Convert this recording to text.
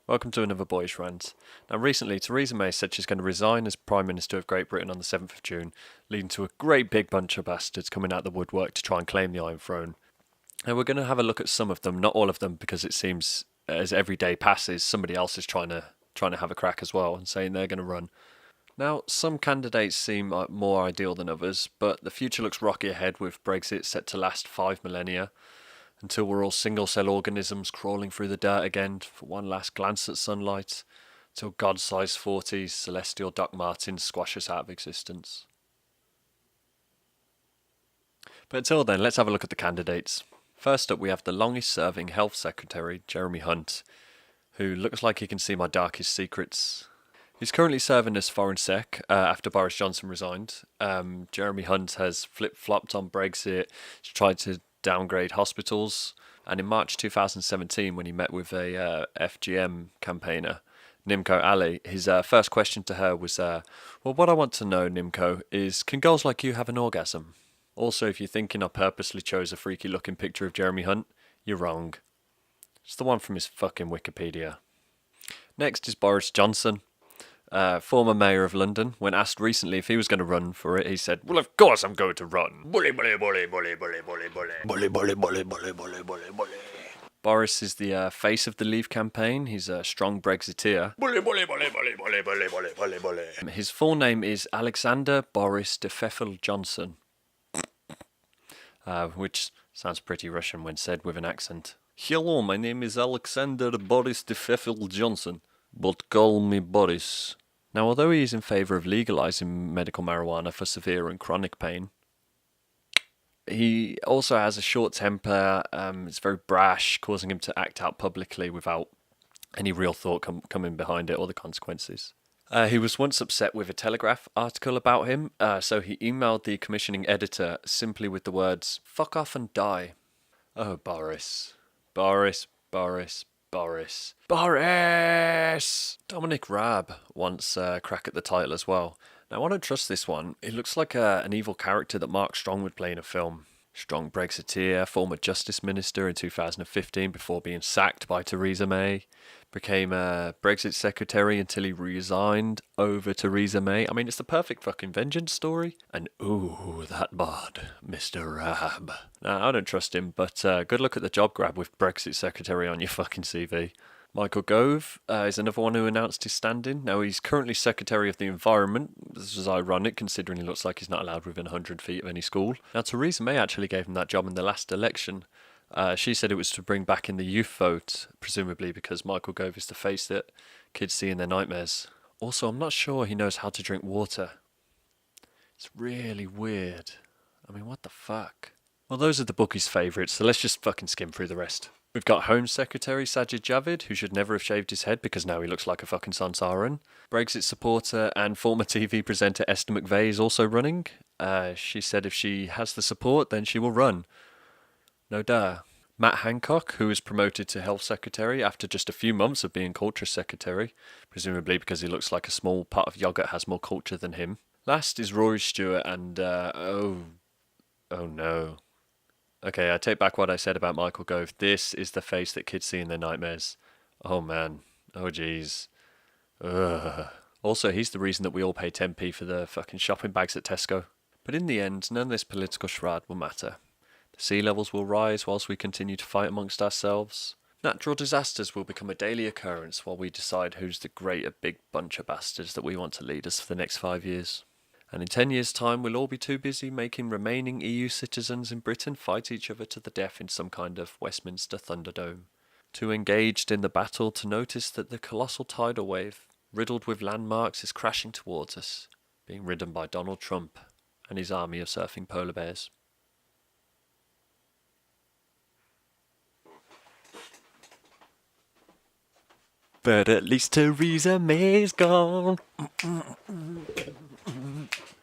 Welcome to another Boyish Rant. Now recently, Theresa May said she's going to resign as Prime Minister of Great Britain on the 7th of June, leading to a great big bunch of bastards coming out the woodwork to try and claim the Iron Throne. And we're going to have a look at some of them, not all of them, because it seems as every day passes, somebody else is trying to have a crack as well and saying they're going to run. Now, some candidates seem more ideal than others, but the future looks rocky ahead with Brexit set to last 5 millennia, until we're all single-cell organisms crawling through the dirt again for one last glance at sunlight, till God-sized 40s celestial Doc Martens squash us out of existence. But until then, let's have a look at the candidates. First up, we have the longest-serving Health Secretary, Jeremy Hunt, who looks like he can see my darkest secrets. He's currently serving as Foreign Sec after Boris Johnson resigned. Jeremy Hunt has flip-flopped on Brexit, tried to downgrade hospitals, and in March 2017, when he met with a FGM campaigner, Nimco Ali, his first question to her was, well, what I want to know, Nimco, is can girls like you have an orgasm? Also, if you're thinking I purposely chose a freaky looking picture of Jeremy Hunt, you're wrong. It's the one from his fucking Wikipedia. Next is Boris Johnson. Former mayor of London. When asked recently if he was going to run for it, he said, well, of course I'm going to run. Bully, bully, bully, bully, bully, bully, bully. Bully, bully, bully, bully, bully, bully, bully. Boris is the face of the Leave campaign. He's a strong Brexiteer. Bully, bully, bully, bully, bully, bully, bully, bully, bully. His full name is Alexander Boris de Pfeffel Johnson, which sounds pretty Russian when said with an accent. Hello, my name is Alexander Boris de Pfeffel Johnson, but call me Boris. Now, although he is in favour of legalising medical marijuana for severe and chronic pain, he also has a short temper. It's very brash, causing him to act out publicly without any real thought coming behind it or the consequences. He was once upset with a Telegraph article about him, so he emailed the commissioning editor simply with the words, fuck off and die. Oh, Boris. Boris, Boris, Boris. Boris! Dominic Raab wants a crack at the title as well. Now, I don't trust this one. It looks like an evil character that Mark Strong would play in a film. Strong Brexiteer, former Justice Minister in 2015 before being sacked by Theresa May. Became a Brexit Secretary until he resigned over Theresa May. I mean, it's the perfect fucking vengeance story. And ooh, that bod, Mr. Raab. Now, I don't trust him, but good luck at the job grab with Brexit Secretary on your fucking CV. Michael Gove is another one who announced his stand-in. Now, he's currently Secretary of the Environment. This is ironic, considering he looks like he's not allowed within 100 feet of any school. Now, Theresa May actually gave him that job in the last election. She said it was to bring back in the youth vote, presumably because Michael Gove is the face that kids see in their nightmares. Also, I'm not sure he knows how to drink water. It's really weird. I mean, what the fuck? Well, those are the bookies' favourites, so let's just fucking skim through the rest. We've got Home Secretary Sajid Javid, who should never have shaved his head because now he looks like a fucking Sansaran. Brexit supporter and former TV presenter Esther McVeigh is also running. She said if she has the support, then she will run. No duh. Matt Hancock, who was promoted to Health Secretary after just a few months of being Culture Secretary, presumably because he looks like a small pot of yoghurt has more culture than him. Last is Rory Stewart and, oh no. Okay, I take back what I said about Michael Gove. This is the face that kids see in their nightmares. Oh man. Oh jeez. Ugh. Also, he's the reason that we all pay 10p for the fucking shopping bags at Tesco. But in the end, none of this political charade will matter. The sea levels will rise whilst we continue to fight amongst ourselves. Natural disasters will become a daily occurrence while we decide who's the greater big bunch of bastards that we want to lead us for the next 5 years. And in 10 years' time, we'll all be too busy making remaining EU citizens in Britain fight each other to the death in some kind of Westminster Thunderdome. Too engaged in the battle to notice that the colossal tidal wave, riddled with landmarks, is crashing towards us, being ridden by Donald Trump and his army of surfing polar bears. But at least Theresa May's gone.